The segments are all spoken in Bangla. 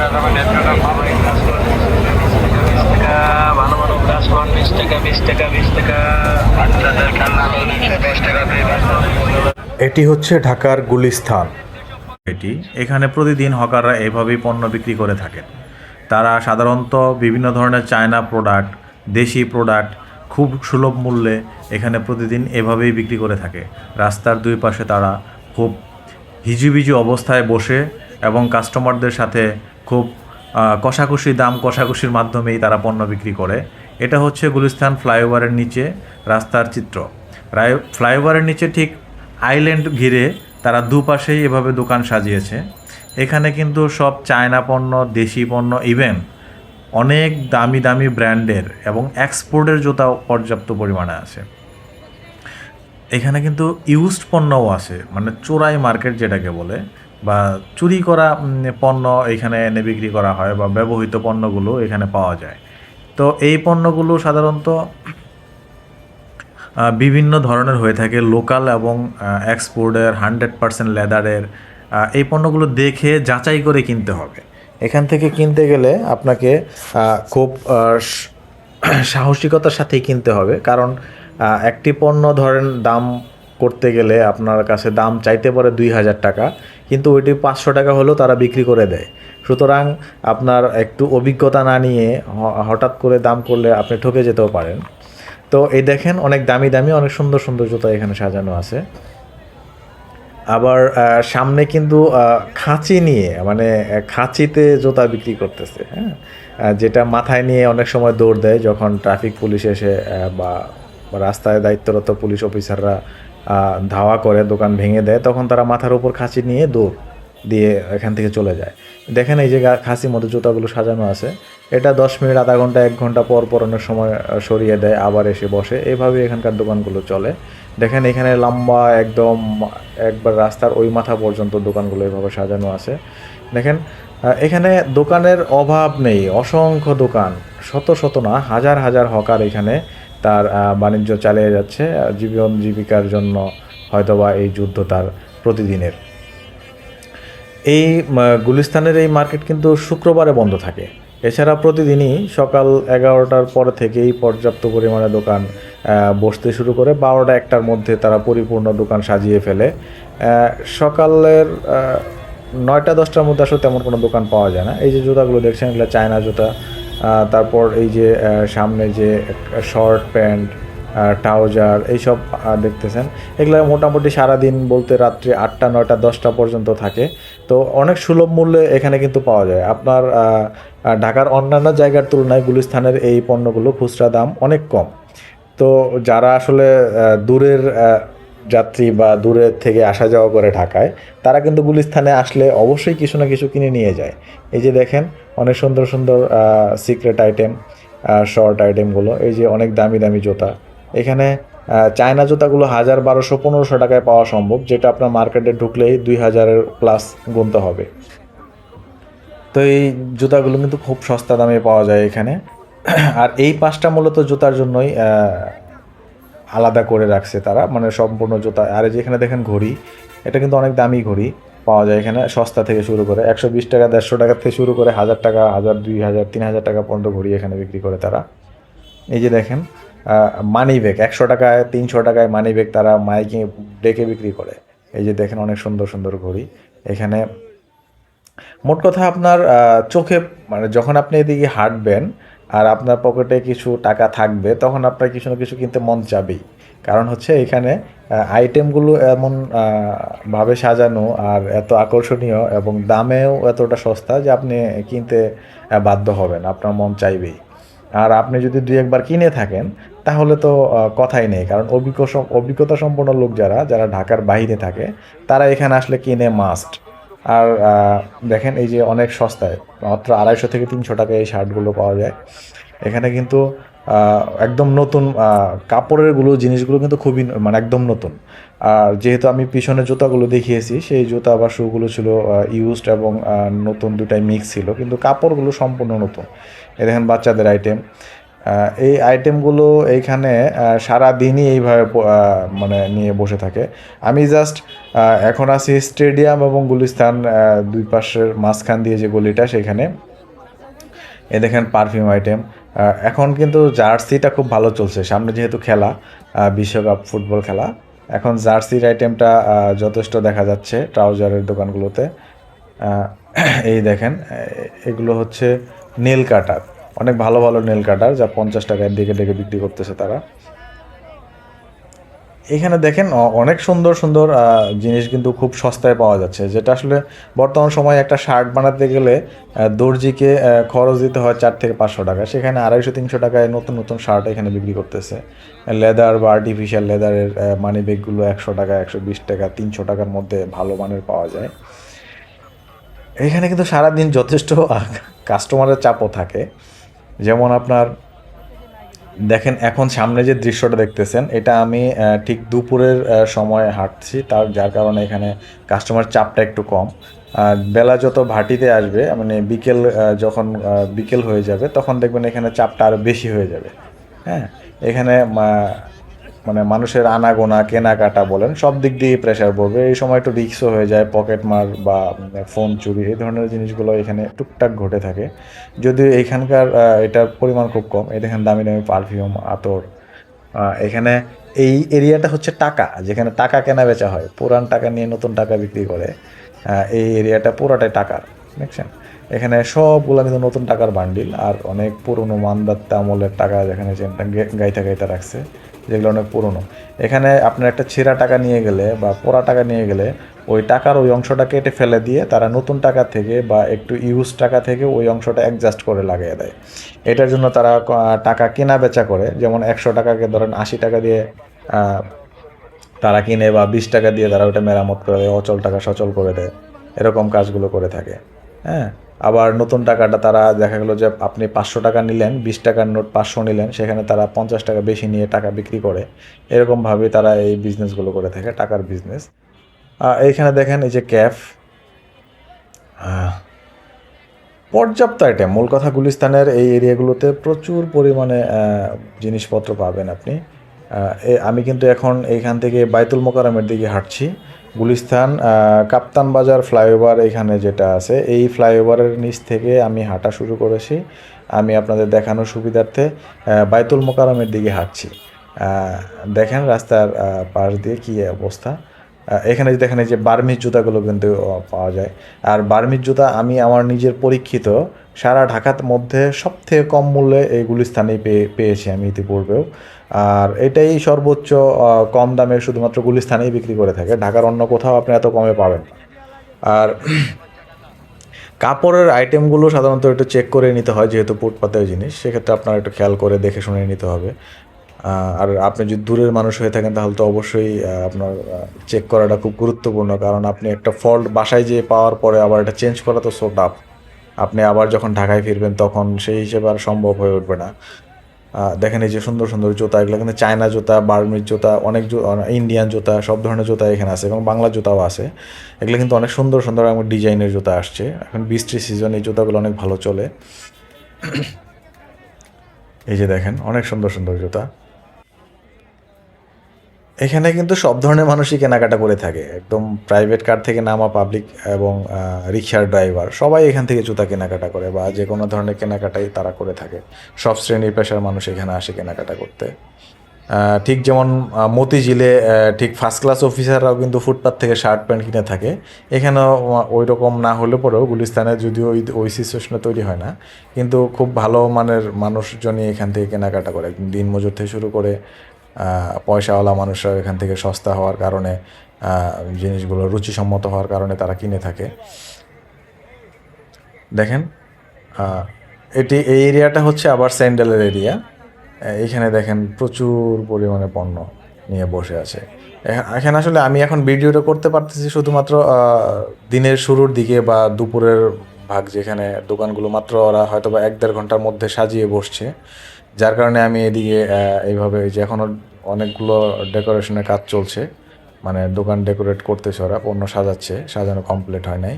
ভালো ভালো গ্লাস 20 টাকা 20 টাকা 20 টাকা, বাচ্চাদের খেলনা হলো 110 টাকা দিয়ে। এটি হচ্ছে ঢাকার গুলিস্তান। এটি এখানে প্রতিদিন হকাররা এভাবেই পণ্য বিক্রি করে থাকেন। তারা সাধারণত বিভিন্ন ধরনের চায়না প্রোডাক্ট, দেশি প্রোডাক্ট খুব সুলভ মূল্যে এখানে প্রতিদিন এভাবেই বিক্রি করে থাকে। রাস্তার দুই পাশে তারা খুব হিজিবিজি অবস্থায় বসে এবং কাস্টমারদের সাথে খুব কষাকষি দাম কষাকষির মাধ্যমেই তারা পণ্য বিক্রি করে। এটা হচ্ছে গুলিস্তান ফ্লাইওভারের নিচে রাস্তার চিত্র। ফ্লাইওভারের নিচে ঠিক আইল্যান্ড ঘিরে তারা দুপাশেই এভাবে দোকান সাজিয়েছে। এখানে কিন্তু সব চায়না পণ্য, দেশি পণ্য, ইভেন অনেক দামি দামি ব্র্যান্ডের এবং এক্সপোর্টের জুতাও পর্যাপ্ত পরিমাণে আছে। এখানে কিন্তু ইউজড পণ্যও আছে, মানে চোরাই মার্কেট যেটাকে বলে, বা চুরি করা পণ্য এখানে এনে বিক্রি করা হয়, বা ব্যবহৃত পণ্যগুলো এখানে পাওয়া যায়। তো এই পণ্যগুলো সাধারণত বিভিন্ন ধরনের হয়ে থাকে, লোকাল এবং এক্সপোর্টের, 100% লেদারের। এই পণ্যগুলো দেখে যাচাই করে কিনতে হবে। এখান থেকে কিনতে গেলে আপনাকে খুব সাহসিকতার সাথেই কিনতে হবে, কারণ একটি পণ্য ধরেন দাম করতে গেলে আপনার কাছে দাম চাইতে পারে 2000 টাকা, কিন্তু ওইটি 500 টাকা হলেও তারা বিক্রি করে দেয়। সুতরাং আপনার একটু অভিজ্ঞতা না নিয়ে হঠাৎ করে দাম করলে আপনি ঠকে যেতেও পারেন। তো এই দেখেন অনেক দামি দামি অনেক সুন্দর সুন্দর জুতা এখানে সাজানো আছে। আবার সামনে কিন্তু খাঁচি নিয়ে, মানে খাঁচিতে জুতা বিক্রি করতেছে, হ্যাঁ, যেটা মাথায় নিয়ে অনেক সময় দৌড় দেয় যখন ট্রাফিক পুলিশ এসে বা রাস্তায় দায়িত্বরত পুলিশ অফিসাররা ধাওয়া করে দোকান ভেঙে দেয়, তখন তারা মাথার উপর খাঁচি নিয়ে দৌড় দিয়ে এখান থেকে চলে যায়। দেখেন এই যে খাঁচির মধ্যে জুতাগুলো সাজানো আছে, এটা 10 মিনিট, আধা ঘন্টা, 1 ঘন্টা পর পর অনেক সময় সরিয়ে দেয়, আবার এসে বসে। এইভাবে এখানকার দোকানগুলো চলে। দেখেন এখানে লম্বা একদম একবার রাস্তার ওই মাথা পর্যন্ত দোকানগুলো এভাবে সাজানো আছে। দেখেন এখানে দোকানের অভাব নেই, অসংখ্য দোকান, শত শত না হাজার হাজার হকার এখানে তার বাণিজ্য চালিয়ে যাচ্ছে। জীবন জীবিকার জন্য হয়তোবা এই যুদ্ধ তার প্রতিদিনের। এই গুলিস্তানের এই মার্কেট কিন্তু শুক্রবারে বন্ধ থাকে। এছাড়া প্রতিদিনই সকাল 11টার পর থেকেই পর্যাপ্ত পরিমাণে দোকান বসতে শুরু করে। 12টা-1টার মধ্যে তারা পরিপূর্ণ দোকান সাজিয়ে ফেলে। সকালের 9টা-10টার মধ্যে আসলে তেমন কোনো দোকান পাওয়া যায় না। এই যে জুতাগুলো দেখছেন এগুলো চায়না জুতা। তারপর এই যে সামনে যে শর্ট প্যান্ট, ট্রাউজার এইসব দেখতেছেন, এগুলো মোটামুটি সারাদিন বলতে রাত্রি 8টা 9টা 10টা পর্যন্ত থাকে। তো অনেক সুলভ মূল্যে এখানে কিন্তু পাওয়া যায়। আপনার ঢাকার অন্যান্য জায়গার তুলনায় গুলিস্তানের এই পণ্যগুলো খুচরা দাম অনেক কম। তো যারা আসলে দূরের যাত্রী বা দূরের থেকে আসা যাওয়া করে ঢাকায়, তারা কিন্তু গুলিস্তানে আসলে অবশ্যই কিছু না কিছু কিনে নিয়ে যায়। এই যে দেখেন অনেক সুন্দর সুন্দর সিক্রেট আইটেম, শর্ট আইটেমগুলো, এই যে অনেক দামি দামি জুতা। এখানে চায়না জুতাগুলো 1000, 1200, 1500 টাকায় পাওয়া সম্ভব, যেটা আপনার মার্কেটে ঢুকলেই 2000-এর প্লাস গুনতে হবে। তো এই জুতাগুলো কিন্তু খুব সস্তা দামে পাওয়া যায় এখানে। আর এই পাঁচটা মূলত জুতার জন্যই আলাদা করে রাখছে তারা, মানে সম্পূর্ণ জুতা। আর যেখানে দেখেন ঘড়ি, এটা কিন্তু অনেক দামি ঘড়ি পাওয়া যায় এখানে, সস্তা থেকে শুরু করে 120 টাকা, 150 টাকা থেকে শুরু করে 1000 টাকা, 1000, 2000, 3000 টাকা পর্যন্ত ঘড়ি এখানে বিক্রি করে তারা। এই যে দেখেন মানি ব্যাগ, 100 টাকায় 300 টাকায় মানি ব্যাগ তারা মাইকে ডেকে বিক্রি করে। এই যে দেখেন অনেক সুন্দর সুন্দর ঘড়ি এখানে। মোট কথা আপনার চোখে, মানে যখন আপনি এদিকে হাঁটবেন আর আপনার পকেটে কিছু টাকা থাকবে, তখন আপনার কিছু না কিছু কিনতে মন চাবেই। কারণ হচ্ছে এখানে আইটেমগুলো এমন ভাবে সাজানো আর এত আকর্ষণীয় এবং দামেও এতটা সস্তা যে আপনি কিনতে বাধ্য হবেন, আপনার মন চাইবেই। আর আপনি যদি 2-1 বার কিনে থাকেন তাহলে তো কথাই নেই, কারণ অভিজ্ঞতা সম্পন্ন লোক যারা যারা ঢাকার বাইরে থাকে, তারা এখানে আসলে কিনে মাস্ট। আর দেখেন এই যে অনেক সস্তায়, মাত্র 250 থেকে 300 টাকায় এই শার্টগুলো পাওয়া যায় এখানে। কিন্তু একদম নতুন কাপড়েরগুলো জিনিসগুলো কিন্তু খুবই মানে একদম নতুন। আর যেহেতু আমি পিছনে জুতাগুলো দেখিয়েছি, সেই জুতা বা শুগুলো ছিল ইউজড এবং নতুন দুটাই মিক্স ছিল, কিন্তু কাপড়গুলো সম্পূর্ণ নতুন। এই দেখেন বাচ্চাদের আইটেম, এই আইটেমগুলো এইখানে সারা দিনই এইভাবে মানে নিয়ে বসে থাকে। আমি জাস্ট এখন আছি স্টেডিয়াম এবং গুলিস্তান দুই পাশের মাঝখান দিয়ে যে গলিটা, সেখানে দেখেন পারফিউম আইটেম। এখন কিন্তু জার্সিটা খুব ভালো চলছে, সামনে যেহেতু খেলা, বিশ্বকাপ ফুটবল খেলা, এখন জার্সির আইটেমটা যথেষ্ট দেখা যাচ্ছে ট্রাউজারের দোকানগুলোতে। আহ, এই দেখেন এগুলো হচ্ছে নেল কাটার, অনেক ভালো ভালো নেল কাটার, যা 50 টাকায় ডেকে ডেকে বিক্রি করতেছে তারা। এখানে দেখেন অনেক সুন্দর সুন্দর জিনিস কিন্তু খুব সস্তায় পাওয়া যাচ্ছে, যেটা আসলে বর্তমান সময়ে একটা শার্ট বানাতে গেলে দর্জিকে খরচ দিতে হয় 400 থেকে 500 টাকা, সেখানে 250-300 টাকায় নতুন নতুন শার্ট এখানে বিক্রি করতেছে। লেদার বা আর্টিফিশিয়াল লেদারের মানি ব্যাগগুলো 100 টাকা, 120 টাকা, 300 টাকার মধ্যে ভালো মানের পাওয়া যায়। এখানে কিন্তু সারাদিন যথেষ্ট কাস্টমারের চাপও থাকে। যেমন আপনার দেখেন এখন সামনে যে দৃশ্যটা দেখতেছেন, এটা আমি ঠিক দুপুরের সময় হাঁটছি, যার কারণে এখানে কাস্টমার চাপটা একটু কম। বেলা যত ভাটিতে আসবে, মানে বিকেল যখন বিকেল হয়ে যাবে, তখন দেখবেন এখানে চাপটা আরও বেশি হয়ে যাবে। হ্যাঁ, এখানে মানে মানুষের আনাগোনা কেনাকাটা বলেন সব দিক দিয়ে প্রেশার পড়বে। এই সময় একটু রিস্কও হয়ে যায়, পকেট মার বা ফোন চুরি এই ধরনের জিনিসগুলো এখানে টুকটাক ঘটে থাকে। যদিও এখানকার এটার পরিমাণ খুব কম। এই দেখেন দামি দামি পারফিউম, আতর। এখানে এই এরিয়াটা হচ্ছে টাকা, যেখানে টাকা কেনা বেচা হয়, পুরান টাকা নিয়ে নতুন টাকা বিক্রি করে। এই এরিয়াটা পুরাটাই টাকার, দেখছেন। এখানে সবগুলো কিন্তু নতুন টাকার বান্ডিল, আর অনেক পুরনো মানদাত্তা আমলের টাকা যেখানে গাইতা গাইতা রাখছে, যেগুলো অনেক পুরনো। এখানে আপনার একটা ছেঁড়া টাকা নিয়ে গেলে বা পোড়া টাকা নিয়ে গেলে ওই টাকার ওই অংশটা কেটে ফেলে দিয়ে তারা নতুন টাকা থেকে বা একটু ইউজ টাকা থেকে ওই অংশটা অ্যাডজাস্ট করে লাগিয়ে দেয়। এটার জন্য তারা টাকা কেনা বেচা করে। যেমন 100 টাকাকে ধরেন 80 টাকা দিয়ে তারা কিনে, বা 20 টাকা দিয়ে তারা ওটা মেরামত করে দেয়, অচল টাকা সচল করে দেয়, এরকম কাজগুলো করে থাকে। হ্যাঁ, আবার নতুন টাকাটা তারা দেখা গেলো যে আপনি 500 টাকা নিলেন, 20 টাকার নোট 500 নিলেন, সেখানে তারা 50 টাকা বেশি নিয়ে টাকা বিক্রি করে। এরকমভাবে তারা এই বিজনেসগুলো করে থাকে, টাকার বিজনেস। এইখানে দেখেন এই যে ক্যাফ, পর্যাপ্ত আইটেম। মূল কথা গুলিস্তানের এই এরিয়াগুলোতে প্রচুর পরিমাণে জিনিসপত্র পাবেন আপনি। আমি কিন্তু এখন এইখান থেকে বাইতুল মোকাররমের দিকে হাঁটছি। গুলিস্তান কাপ্তান বাজার ফ্লাইওভার এখানে যেটা আছে, এই ফ্লাইওভারের নিচ থেকে আমি হাঁটা শুরু করেছি। আমি আপনাদের দেখানোর সুবিধার্থে বাইতুল মোকাররমের দিকে হাঁটছি। দেখেন রাস্তার পাশ দিয়ে কী অবস্থা। এখানে দেখেন এই যে বার্মিজ জুতাগুলো কিন্তু পাওয়া যায়। আর বার্মিজ জুতা আমি আমার নিজের পরীক্ষিত সারা ঢাকার মধ্যে সবথেকে কম মূল্যে এই গুলিস্তানেই পেয়েছি আমি ইতিপূর্বেও। আর এটাই সর্বোচ্চ কম দামে শুধুমাত্র গুলিস্তানেই বিক্রি করে থাকে, ঢাকার অন্য কোথাও আপনি এত কমে পাবেন না। আর কাপড়ের আইটেমগুলো সাধারণত একটু চেক করে নিতে হয়, যেহেতু ফুটপাতের জিনিস, সেক্ষেত্রে আপনার একটু খেয়াল করে দেখে শুনে নিতে হবে। আর আপনি যদি দূরের মানুষ হয়ে থাকেন তাহলে তো অবশ্যই আপনার চেক করাটা খুব গুরুত্বপূর্ণ, কারণ আপনি একটা ফল্ট বাসায় যেয়ে পাওয়ার পরে আবার এটা চেঞ্জ করা তো সো টাফ। আপনি আবার যখন ঢাকায় ফিরবেন তখন সেই হিসেবে আর সম্ভব হয়ে উঠবে না। দেখেন এই যে সুন্দর সুন্দর জুতা, এগুলো কিন্তু চায়না জুতা, বার্মিজ জুতা, অনেক ইন্ডিয়ান জুতা, সব ধরনের জুতা এখানে আছে, এবং বাংলা জুতাও আছে। এগুলো কিন্তু অনেক সুন্দর সুন্দর এবং ডিজাইনের জুতা আসছে। এখন বৃষ্টির সিজন, এই জুতাগুলো অনেক ভালো চলে। এই যে দেখেন অনেক সুন্দর সুন্দর জুতা। এখানে কিন্তু সব ধরনের মানুষই কেনাকাটা করে থাকে, একদম প্রাইভেট কার থেকে নামা পাবলিক এবং রিক্সার ড্রাইভার সবাই এখান থেকে জুতা কেনাকাটা করে, বা যে কোনো ধরনের কেনাকাটাই তারা করে থাকে। সব শ্রেণীর পেশার মানুষ এখানে আসে কেনাকাটা করতে। ঠিক যেমন মতিঝিলে ঠিক ফার্স্ট ক্লাস অফিসাররাও কিন্তু ফুটপাত থেকে শার্ট প্যান্ট কিনে থাকে, এখানেও ওই রকম না হলে পরেও গুলিস্তানে যদিও ওই সিচুয়েশনটা তৈরি হয় না, কিন্তু খুব ভালো মানের মানুষজনই এখান থেকে কেনাকাটা করে। দিনমজুর থেকে শুরু করে পয়সাওয়ালা মানুষরা এখান থেকে সস্তা হওয়ার কারণে, জিনিসগুলো রুচিসম্মত হওয়ার কারণে তারা কিনে থাকে। দেখেন এই এরিয়াটা হচ্ছে আবার স্যান্ডেলের এরিয়া। এখানে দেখেন প্রচুর পরিমাণে পণ্য নিয়ে বসে আছে। এখানে আসলে আমি এখন ভিডিওটা করতে পারতেছি শুধুমাত্র দিনের শুরুর দিকে বা দুপুরের ভাগ, যেখানে দোকানগুলো মাত্র ওরা হয়তো বা 1-1.5 ঘন্টার মধ্যে সাজিয়ে বসছে, যার কারণে আমি এদিকে এইভাবে যে এখনও অনেকগুলো ডেকোরেশনের কাজ চলছে, মানে দোকান ডেকোরেট করতেছে ওরা, পণ্য সাজাচ্ছে, সাজানো কমপ্লিট হয় নাই।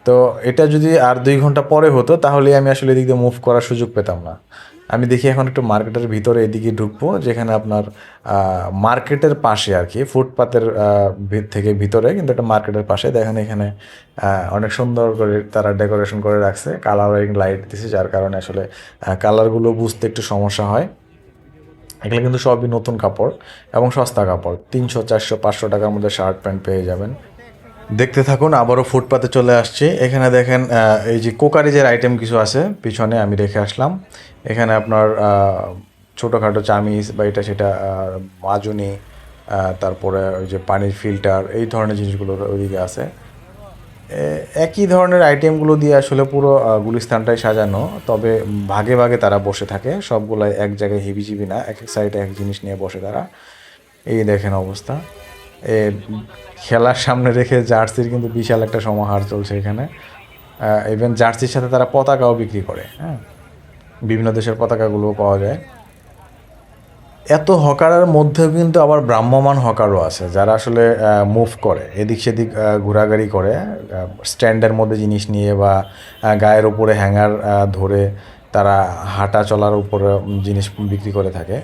তো এটা যদি আর 2 ঘন্টা পরে হতো তাহলে আমি আসলে এদিক দিয়ে মুভ করার সুযোগ পেতাম না। আমি দেখি এখন একটু মার্কেটের ভিতরে এদিকে ঢুকবো, যেখানে আপনার মার্কেটের পাশে আর কি, ফুটপাতের থেকে ভিতরে, কিন্তু একটা মার্কেটের পাশে দেখেন এখানে অনেক সুন্দর করে তারা ডেকোরেশন করে রাখছে, কালারিং লাইট দিছে, যার কারণে আসলে কালারগুলো বুঝতে একটু সমস্যা হয়। এগুলো কিন্তু সবই নতুন কাপড় এবং সস্তা কাপড়, 300, 400, 500 টাকার মধ্যে শার্ট প্যান্ট পেয়ে যাবেন। দেখতে থাকুন, আবারও ফুটপাতে চলে আসছি। এখানে দেখেন এই যে কোকারিজের আইটেম কিছু আছে পিছনে, আমি রেখে আসলাম। এখানে আপনার ছোটোখাটো চামিচ বা এটা সেটা মাজুনি, তারপরে ওই যে পানির ফিল্টার, এই ধরনের জিনিসগুলো ওইদিকে আছে। একই ধরনের আইটেমগুলো দিয়ে আসলে পুরো গুলিস্তানটাই সাজানো, তবে ভাগে ভাগে তারা বসে থাকে, সবগুলাই এক জায়গায় হিবিজিবি না, এক এক সাইডে এক জিনিস নিয়ে বসে তারা। এই দেখেন অবস্থা। এ খেলার সামনে রেখে জার্সির কিন্তু বিশাল একটা সমাহার চলছে এখানে। ইভেন জার্সির সাথে তারা পতাকাও বিক্রি করে, হ্যাঁ, বিভিন্ন দেশের পতাকাগুলোও পাওয়া যায়। এত হকারের মধ্যেও কিন্তু আবার ভ্রাম্যমান হকারও আছে, যারা আসলে মুভ করে, এদিক সেদিক ঘোরাঘুরি করে, স্ট্যান্ডের মধ্যে জিনিস নিয়ে বা গায়ের উপরে হ্যাঙ্গার ধরে তারা হাঁটা চলার উপরে জিনিস বিক্রি করে থাকে।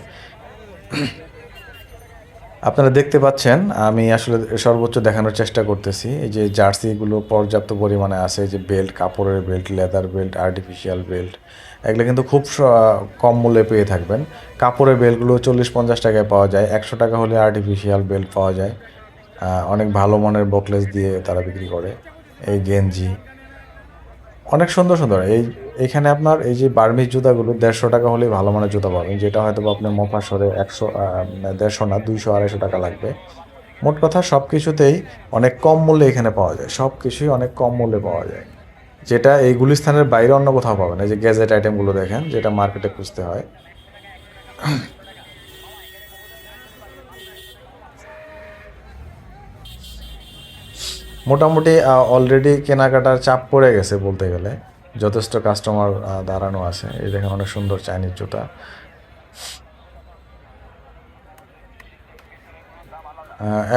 আপনারা দেখতে পাচ্ছেন আমি আসলে সর্বোচ্চ দেখানোর চেষ্টা করতেছি। এই যে জার্সিগুলো পর্যাপ্ত পরিমাণে আছে, যে বেল্ট, কাপড়ের belt, leather belt, artificial belt, এগুলো কিন্তু খুব কম মূল্যে পেয়ে থাকবেন। কাপড়ের বেল্টগুলো 40-50 টাকায় পাওয়া যায়, 100 টাকা হলে আর্টিফিশিয়াল বেল্ট পাওয়া যায়। অনেক ভালো মানের বকলেস দিয়ে তারা বিক্রি করে। এই গেঞ্জি অনেক সুন্দর সুন্দর। এইখানে আপনার এই যে বার্মিজ জুতাগুলো 150 টাকা হলেই ভালো মানের জুতা পাবেন, যেটা হয়তো বা আপনার মফাসরে 150 না, 200-250 টাকা লাগবে। মোট কথা সব কিছুতেই অনেক কম মূল্যে এখানে পাওয়া যায়, সব কিছুই অনেক কম মূল্যে পাওয়া যায়, যেটা এই গুলিস্তানের বাইরে অন্য কোথাও পাবেন। এই যে গ্যাজেট আইটেমগুলো দেখেন, যেটা মার্কেটে খুঁজতে হয়। মোটামুটি অলরেডি কেনাকাটার চাপ পড়ে গেছে বলতে গেলে, যথেষ্ট কাস্টমার দাঁড়ানো আছে। এই দেখেন অনেক সুন্দর চাইনিজ জুতা।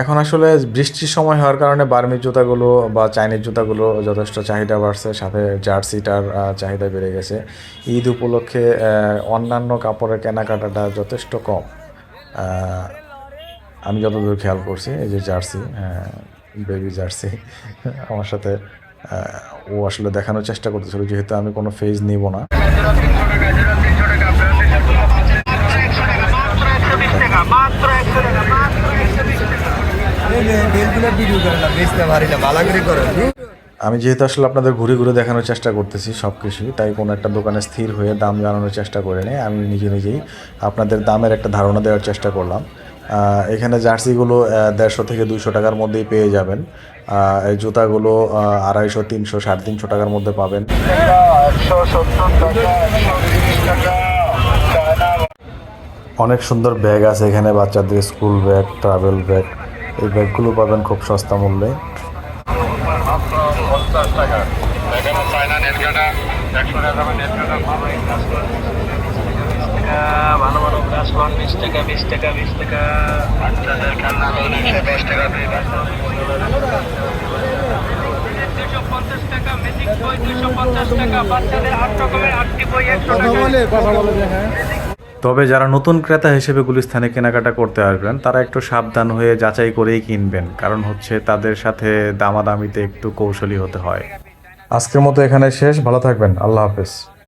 এখন আসলে বৃষ্টির সময় হওয়ার কারণে বার্মিজ জুতাগুলো বা চাইনিজ জুতাগুলো যথেষ্ট চাহিদা বাড়ছে, সাথে জার্সিটার চাহিদা বেড়ে গেছে। ঈদ উপলক্ষে অন্যান্য কাপড়ের কেনাকাটাটা যথেষ্ট কম, আমি যতদূর খেয়াল করছি। এই যে জার্সি, বেবি জার্সি, আমার সাথে ও আসলে দেখানোর চেষ্টা করতেছিল, যেহেতু আমি কোনো ফেজ নিব না। আমি যেহেতু আসলে আপনাদের ঘুরে ঘুরে দেখানোর চেষ্টা করতেছি সব কিছুই, তাই কোনো একটা দোকানে স্থির হয়ে দাম জানানোর চেষ্টা করে নেই, আমি নিজে নিজেই আপনাদের দামের একটা ধারণা দেওয়ার চেষ্টা করলাম। এখানে জার্সিগুলো 150 থেকে 200 টাকার মধ্যেই পেয়ে যাবেন। এই জুতাগুলো 250, 300, 350 টাকার মধ্যে পাবেন। অনেক সুন্দর ব্যাগ আছে এখানে, বাচ্চাদের স্কুল ব্যাগ, ট্রাভেল ব্যাগ, এই ব্যাগগুলো পাবেন খুব সস্তা মূল্যে। ভালো ভালো গ্লাস 20 টাকা, 20 টাকা, 20 টাকা। বাচ্চাদের খেলনা 10 টাকা, 250 টাকা, ম্যাজিক বই 250 টাকা, বাচ্চাদের 8 রকমের 8টি বই 100 টাকা। তবে যারা নতুন ক্রেতা হিসেবে গুলিস্তানে কেনাকাটা করতে আসবেন, তারা একটু সাবধান হয়ে যাচাই করেই কিনবেন, কারণ হচ্ছে তাদের সাথে দামাদামিতে একটু কৌশলী হতে হয়। আজকের মতো এখানে শেষ, ভালো থাকবেন, আল্লাহ হাফেজ।